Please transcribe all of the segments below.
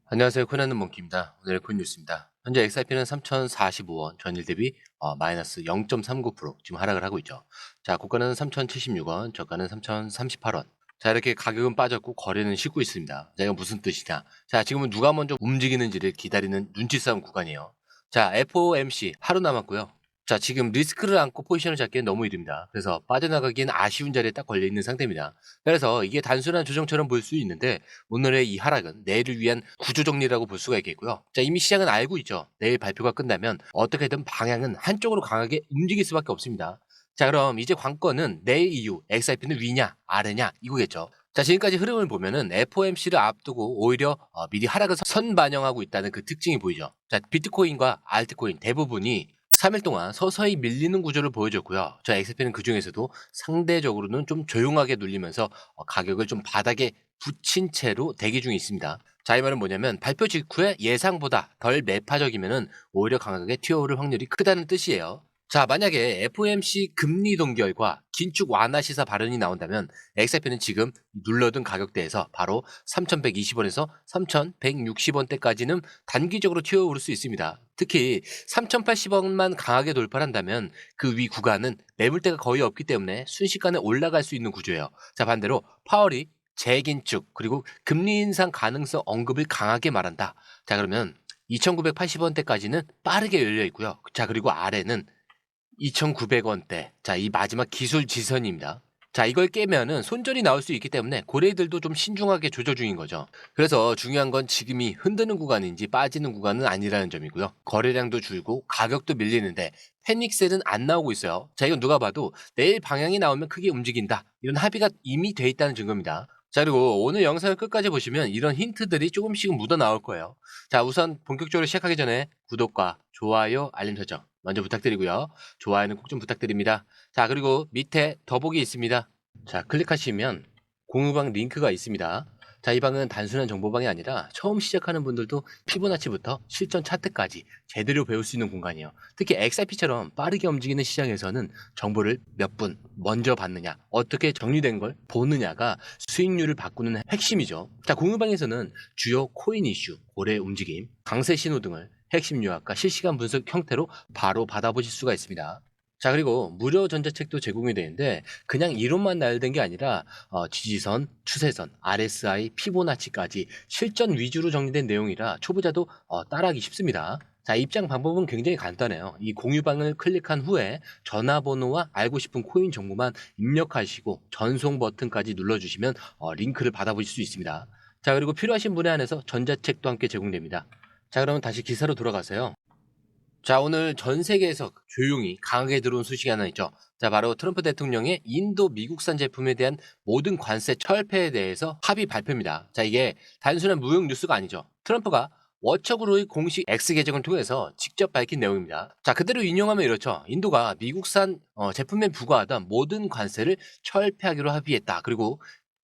안녕하세요. 코난는 몽키입니다. 오늘의 콘뉴스입니다. 현재 XRP는 3,045원, 전일 대비 마이너스 0.39% 지금 하락을 하고 있죠. 자, 고가는 3,076원, 저가는 3,038원. 자, 이렇게 가격은 빠졌고 거래는 쉬고 있습니다. 자, 이건 무슨 뜻이냐? 자, 지금은 누가 먼저 움직이는지를 기다리는 눈치 싸움 구간이에요. 자, FOMC 하루 남았고요. 자, 지금 리스크를 안고 포지션을 잡기엔 너무 이릅니다. 그래서 빠져나가기엔 아쉬운 자리에 딱 걸려있는 상태입니다. 그래서 이게 단순한 조정처럼 보일 수 있는데 오늘의 이 하락은 내일을 위한 구조정리라고 볼 수가 있겠고요. 자, 이미 시장은 알고 있죠. 내일 발표가 끝나면 어떻게든 방향은 한쪽으로 강하게 움직일 수밖에 없습니다. 자, 그럼 이제 관건은 내일 이후 XRP는 위냐 아래냐 이거겠죠. 자, 지금까지 흐름을 보면은 FOMC를 앞두고 오히려 미리 하락을 선반영하고 있다는 그 특징이 보이죠. 자, 비트코인과 알트코인 대부분이 3일 동안 서서히 밀리는 구조를 보여줬고요. 저 XRP는 그 중에서도 상대적으로는 좀 조용하게 눌리면서 가격을 좀 바닥에 붙인 채로 대기 중에 있습니다. 자, 이 말은 뭐냐면 발표 직후에 예상보다 덜 매파적이면은 오히려 강하게 튀어오를 확률이 크다는 뜻이에요. 자, 만약에 FOMC 금리 동결과 긴축 완화 시사 발언이 나온다면 XRP는 지금 눌러둔 가격대에서 바로 3,120원에서 3,160원대까지는 단기적으로 튀어오를 수 있습니다. 특히 3,080원만 강하게 돌파한다면 그 위 구간은 매물대가 거의 없기 때문에 순식간에 올라갈 수 있는 구조예요. 자, 반대로 파월이 재긴축 그리고 금리 인상 가능성 언급을 강하게 말한다. 자, 그러면 2,980원대까지는 빠르게 열려 있고요. 자, 그리고 아래는 2,900원대. 자, 이 마지막 기술 지선입니다. 자, 이걸 깨면은 손절이 나올 수 있기 때문에 고래들도 좀 신중하게 조절 중인 거죠. 그래서 중요한 건 지금이 흔드는 구간인지 빠지는 구간은 아니라는 점이고요. 거래량도 줄고 가격도 밀리는데 패닉셀은 안 나오고 있어요. 자, 이건 누가 봐도 내일 방향이 나오면 크게 움직인다. 이런 합의가 이미 돼 있다는 증거입니다. 자, 그리고 오늘 영상을 끝까지 보시면 이런 힌트들이 조금씩은 묻어 나올 거예요. 자, 우선 본격적으로 시작하기 전에 구독과 좋아요, 알림 설정 먼저 부탁드리고요. 좋아요는 꼭 좀 부탁드립니다. 자, 그리고 밑에 더보기 있습니다. 자, 클릭하시면 공유방 링크가 있습니다. 자, 이 방은 단순한 정보방이 아니라 처음 시작하는 분들도 피보나치부터 실전 차트까지 제대로 배울 수 있는 공간이에요. 특히 XRP처럼 빠르게 움직이는 시장에서는 정보를 몇 분 먼저 받느냐, 어떻게 정리된 걸 보느냐가 수익률을 바꾸는 핵심이죠. 자, 공유방에서는 주요 코인 이슈, 고래 움직임, 강세 신호 등을 핵심 요약과 실시간 분석 형태로 바로 받아보실 수가 있습니다. 자, 그리고 무료 전자책도 제공이 되는데 그냥 이론만 나열된 게 아니라 지지선, 추세선, RSI, 피보나치까지 실전 위주로 정리된 내용이라 초보자도 따라하기 쉽습니다. 자, 입장 방법은 굉장히 간단해요. 이 공유방을 클릭한 후에 전화번호와 알고 싶은 코인 정보만 입력하시고 전송 버튼까지 눌러주시면 링크를 받아보실 수 있습니다. 자, 그리고 필요하신 분에 한해서 전자책도 함께 제공됩니다. 자, 그러면 다시 기사로 돌아가세요. 자, 오늘 전 세계에서 조용히 강하게 들어온 소식이 하나 있죠. 자, 바로 트럼프 대통령의 인도 미국산 제품에 대한 모든 관세 철폐에 대해서 합의 발표입니다. 자, 이게 단순한 무역 뉴스가 아니죠. 트럼프가 워처그로의 공식 X 계정을 통해서 직접 밝힌 내용입니다. 자, 그대로 인용하면 이렇죠. 인도가 미국산 제품에 부과하던 모든 관세를 철폐하기로 합의했다. 그리고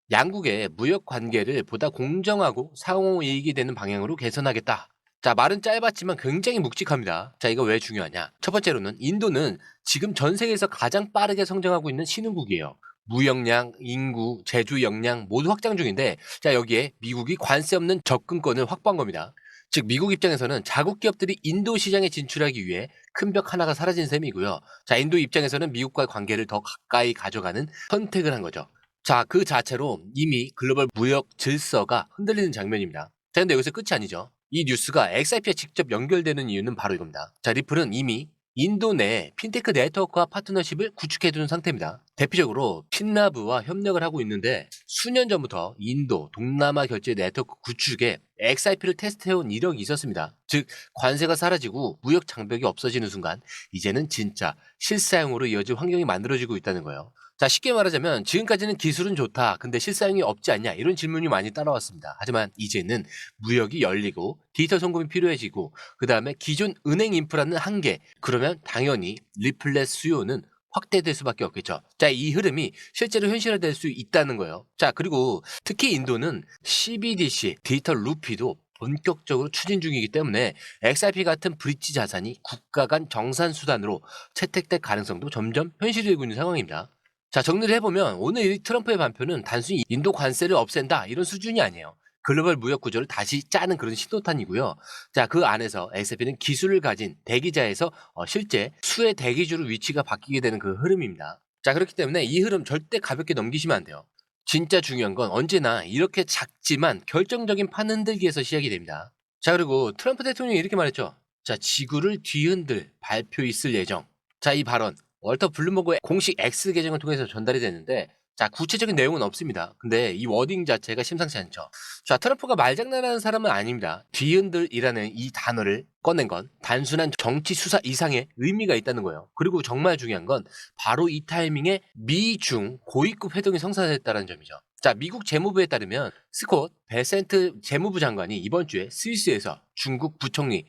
양국의 무역 관계를 보다 공정하고 상호 이익이 되는 방향으로 개선하겠다. 자, 말은 짧았지만 굉장히 묵직합니다. 자, 이거 왜 중요하냐? 첫 번째로는 인도는 지금 전 세계에서 가장 빠르게 성장하고 있는 신흥국이에요. 무역량, 인구, 제조 역량 모두 확장 중인데, 자, 여기에 미국이 관세 없는 접근권을 확보한 겁니다. 즉, 미국 입장에서는 자국 기업들이 인도 시장에 진출하기 위해 큰 벽 하나가 사라진 셈이고요. 자, 인도 입장에서는 미국과의 관계를 더 가까이 가져가는 선택을 한 거죠. 자, 그 자체로 이미 글로벌 무역 질서가 흔들리는 장면입니다. 자, 근데 여기서 끝이 아니죠. 이 뉴스가 XRP와 직접 연결되는 이유는 바로 이겁니다. 자, 리플은 이미 인도 내 핀테크 네트워크와 파트너십을 구축해두는 상태입니다. 대표적으로 핀라브와 협력을 하고 있는데 수년 전부터 인도, 동남아 결제 네트워크 구축에 XRP를 테스트해온 이력이 있었습니다. 즉, 관세가 사라지고 무역 장벽이 없어지는 순간 이제는 진짜 실사용으로 이어질 환경이 만들어지고 있다는 거예요. 자, 쉽게 말하자면 지금까지는 기술은 좋다. 근데 실사용이 없지 않냐? 이런 질문이 많이 따라왔습니다. 하지만 이제는 무역이 열리고 디지털 송금이 필요해지고 그다음에 기존 은행 인프라는 한계. 그러면 당연히 리플렛 수요는 확대될 수밖에 없겠죠. 자, 이 흐름이 실제로 현실화될 수 있다는 거예요. 자, 그리고 특히 인도는 CBDC, 디지털 루피도 본격적으로 추진 중이기 때문에 XRP 같은 브릿지 자산이 국가 간 정산 수단으로 채택될 가능성도 점점 현실화되고 있는 상황입니다. 자, 정리를 해보면 오늘 이 트럼프의 발표는 단순히 인도 관세를 없앤다 이런 수준이 아니에요. 글로벌 무역 구조를 다시 짜는 그런 신호탄이고요. 자, 그 안에서 XRP는 기술을 가진 대기자에서 실제 수의 대기주로 위치가 바뀌게 되는 그 흐름입니다. 자, 그렇기 때문에 이 흐름 절대 가볍게 넘기시면 안 돼요. 진짜 중요한 건 언제나 이렇게 작지만 결정적인 판 흔들기에서 시작이 됩니다. 자, 그리고 트럼프 대통령이 이렇게 말했죠. 자, 지구를 뒤흔들 발표 있을 예정. 자, 이 발언 월터 블룸버그의 공식 X 계정을 통해서 전달이 됐는데, 자, 구체적인 내용은 없습니다. 근데 이 워딩 자체가 심상치 않죠. 자, 트럼프가 말장난하는 사람은 아닙니다. 뒤흔들이라는 이 단어를 꺼낸 건 단순한 정치 수사 이상의 의미가 있다는 거예요. 그리고 정말 중요한 건 바로 이 타이밍에 미중 고위급 회동이 성사됐다는 점이죠. 자, 미국 재무부에 따르면 스콧 베센트 재무부 장관이 이번 주에 스위스에서 중국 부총리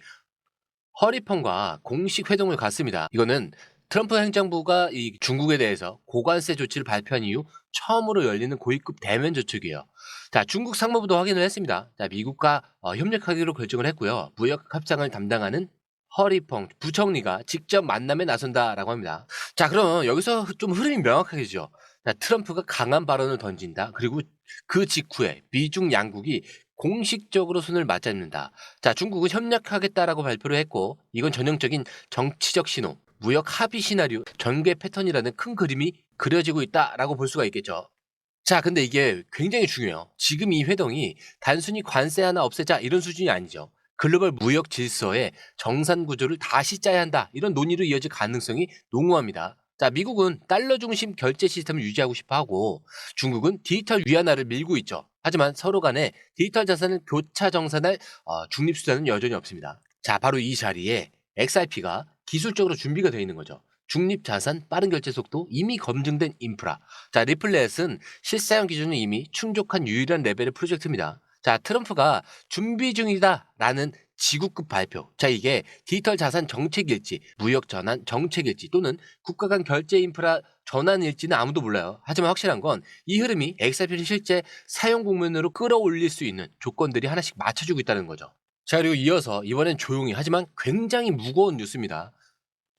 허리펑과 공식 회동을 갖습니다. 이거는 트럼프 행정부가 이 중국에 대해서 고관세 조치를 발표한 이후 처음으로 열리는 고위급 대면 접촉이에요. 자, 중국 상무부도 확인을 했습니다. 자, 미국과 협력하기로 결정을 했고요. 무역 협상을 담당하는 허리펑 부총리가 직접 만남에 나선다라고 합니다. 자, 그럼 여기서 좀 흐름이 명확하게죠. 자, 트럼프가 강한 발언을 던진다. 그리고 그 직후에 미중 양국이 공식적으로 손을 맞잡는다. 자, 중국은 협력하겠다라고 발표를 했고, 이건 전형적인 정치적 신호, 무역 합의 시나리오, 전개 패턴이라는 큰 그림이 그려지고 있다라고 볼 수가 있겠죠. 자, 근데 이게 굉장히 중요해요. 지금 이 회동이 단순히 관세 하나 없애자 이런 수준이 아니죠. 글로벌 무역 질서의 정산 구조를 다시 짜야 한다. 이런 논의로 이어질 가능성이 농후합니다. 자, 미국은 달러 중심 결제 시스템을 유지하고 싶어 하고, 중국은 디지털 위안화를 밀고 있죠. 하지만 서로 간에 디지털 자산을 교차 정산할 중립 수단은 여전히 없습니다. 자, 바로 이 자리에 XRP가 기술적으로 준비가 되어 있는 거죠. 중립 자산, 빠른 결제 속도, 이미 검증된 인프라. 자, 리플렛은 실사용 기준은 이미 충족한 유일한 레벨의 프로젝트입니다. 자, 트럼프가 준비 중이다라는 지구급 발표. 자, 이게 디지털 자산 정책일지, 무역 전환 정책일지, 또는 국가 간 결제 인프라 전환일지는 아무도 몰라요. 하지만 확실한 건 이 흐름이 XRP를 실제 사용 국면으로 끌어올릴 수 있는 조건들이 하나씩 맞춰주고 있다는 거죠. 자, 그리고 이어서 이번엔 조용히 하지만 굉장히 무거운 뉴스입니다.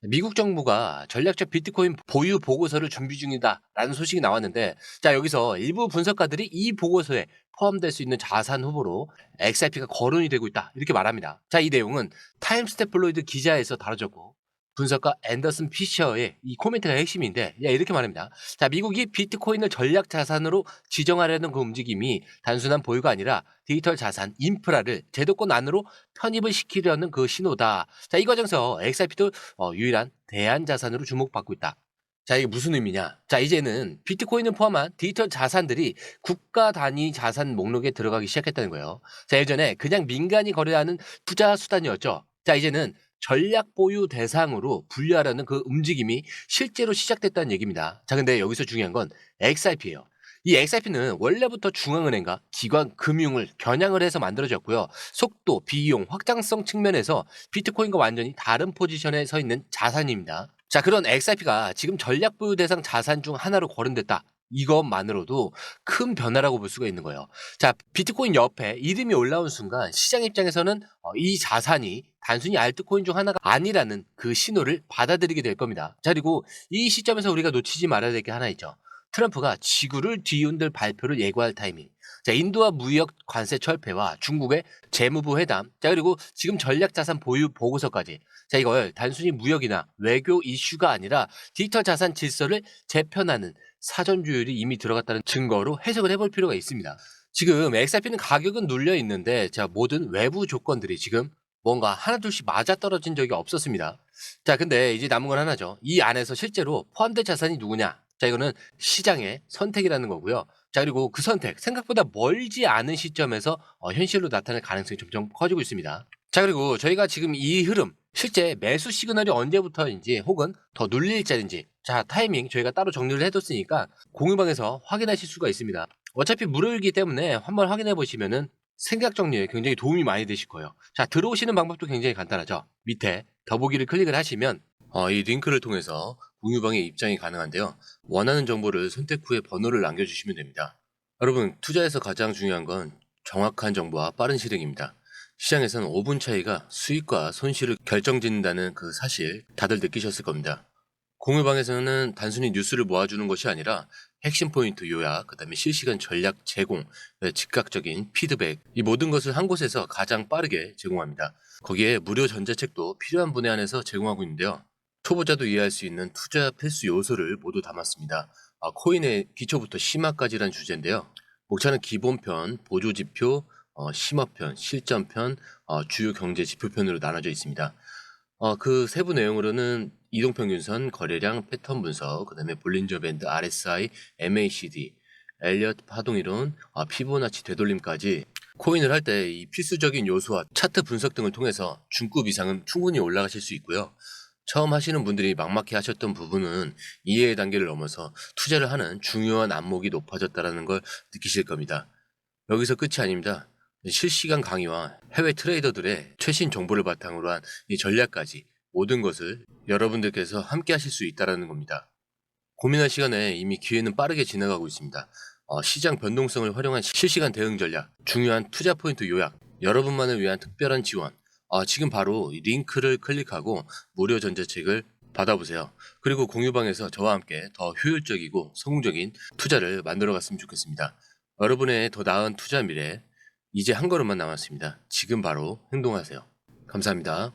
미국 정부가 전략적 비트코인 보유 보고서를 준비 중이다라는 소식이 나왔는데, 자, 여기서 일부 분석가들이 이 보고서에 포함될 수 있는 자산 후보로 XRP가 거론이 되고 있다 이렇게 말합니다. 자, 이 내용은 타임스 태블로이드 기자에서 다뤄졌고, 분석가 앤더슨 피셔의 이 코멘트가 핵심인데, 이렇게 말합니다. 자, 미국이 비트코인을 전략 자산으로 지정하려는 그 움직임이 단순한 보유가 아니라 디지털 자산 인프라를 제도권 안으로 편입을 시키려는 그 신호다. 자, 이 과정에서 XRP도 유일한 대안 자산으로 주목받고 있다. 자, 이게 무슨 의미냐? 자, 이제는 비트코인을 포함한 디지털 자산들이 국가 단위 자산 목록에 들어가기 시작했다는 거예요. 자, 예전에 그냥 민간이 거래하는 투자 수단이었죠. 자, 이제는 전략 보유 대상으로 분류하려는 그 움직임이 실제로 시작됐다는 얘기입니다. 자, 근데 여기서 중요한 건 XRP예요. 이 XRP는 원래부터 중앙은행과 기관 금융을 겨냥을 해서 만들어졌고요. 속도, 비용, 확장성 측면에서 비트코인과 완전히 다른 포지션에 서 있는 자산입니다. 자, 그런 XRP가 지금 전략 보유 대상 자산 중 하나로 거론됐다. 이것만으로도 큰 변화라고 볼 수가 있는 거예요. 자, 비트코인 옆에 이름이 올라온 순간 시장 입장에서는 이 자산이 단순히 알트코인 중 하나가 아니라는 그 신호를 받아들이게 될 겁니다. 자, 그리고 이 시점에서 우리가 놓치지 말아야 될 게 하나 있죠. 트럼프가 지구를 뒤흔들 발표를 예고할 타이밍. 자, 인도와 무역 관세 철폐와 중국의 재무부 회담. 자, 그리고 지금 전략 자산 보유 보고서까지. 자, 이걸 단순히 무역이나 외교 이슈가 아니라 디지털 자산 질서를 재편하는 사전 조율이 이미 들어갔다는 증거로 해석을 해볼 필요가 있습니다. 지금 XRP는 가격은 눌려 있는데, 자, 모든 외부 조건들이 지금 뭔가 하나둘씩 맞아떨어진 적이 없었습니다. 자, 근데 이제 남은 건 하나죠. 이 안에서 실제로 포함된 자산이 누구냐? 자, 이거는 시장의 선택이라는 거고요. 자, 그리고 그 선택, 생각보다 멀지 않은 시점에서 현실로 나타날 가능성이 점점 커지고 있습니다. 자, 그리고 저희가 지금 이 흐름, 실제 매수 시그널이 언제부터인지 혹은 더 눌릴 자리인지, 자, 타이밍 저희가 따로 정리를 해뒀으니까 공유방에서 확인하실 수가 있습니다. 어차피 무료이기 때문에 한번 확인해 보시면은 생각 정리에 굉장히 도움이 많이 되실 거예요. 자, 들어오시는 방법도 굉장히 간단하죠. 밑에 더보기를 클릭을 하시면 이 링크를 통해서 공유방에 입장이 가능한데요. 원하는 정보를 선택 후에 번호를 남겨주시면 됩니다. 여러분, 투자에서 가장 중요한 건 정확한 정보와 빠른 실행입니다. 시장에서는 5분 차이가 수익과 손실을 결정짓는다는 그 사실 다들 느끼셨을 겁니다. 공유방에서는 단순히 뉴스를 모아주는 것이 아니라 핵심 포인트 요약, 그다음에 실시간 전략 제공, 즉각적인 피드백, 이 모든 것을 한 곳에서 가장 빠르게 제공합니다. 거기에 무료 전자책도 필요한 분야 안에서 제공하고 있는데요. 초보자도 이해할 수 있는 투자 필수 요소를 모두 담았습니다. 코인의 기초부터 심화까지란 주제인데요. 목차는 기본편, 보조지표, 심화편, 실전편, 주요 경제 지표편으로 나눠져 있습니다. 그 세부 내용으로는 이동평균선, 거래량, 패턴 분석, 그다음에 볼린저 밴드, RSI, MACD, 엘리엇 파동이론, 피보나치 되돌림까지 코인을 할 때 이 필수적인 요소와 차트 분석 등을 통해서 중급 이상은 충분히 올라가실 수 있고요. 처음 하시는 분들이 막막해 하셨던 부분은 이해의 단계를 넘어서 투자를 하는 중요한 안목이 높아졌다는 걸 느끼실 겁니다. 여기서 끝이 아닙니다. 실시간 강의와 해외 트레이더들의 최신 정보를 바탕으로 한 이 전략까지 모든 것을 여러분들께서 함께 하실 수 있다는 겁니다. 고민할 시간에 이미 기회는 빠르게 지나가고 있습니다. 시장 변동성을 활용한 실시간 대응 전략, 중요한 투자 포인트 요약, 여러분만을 위한 특별한 지원. 지금 바로 이 링크를 클릭하고 무료 전자책을 받아보세요. 그리고 공유방에서 저와 함께 더 효율적이고 성공적인 투자를 만들어 갔으면 좋겠습니다. 여러분의 더 나은 투자 미래, 이제 한 걸음만 남았습니다. 지금 바로 행동하세요. 감사합니다.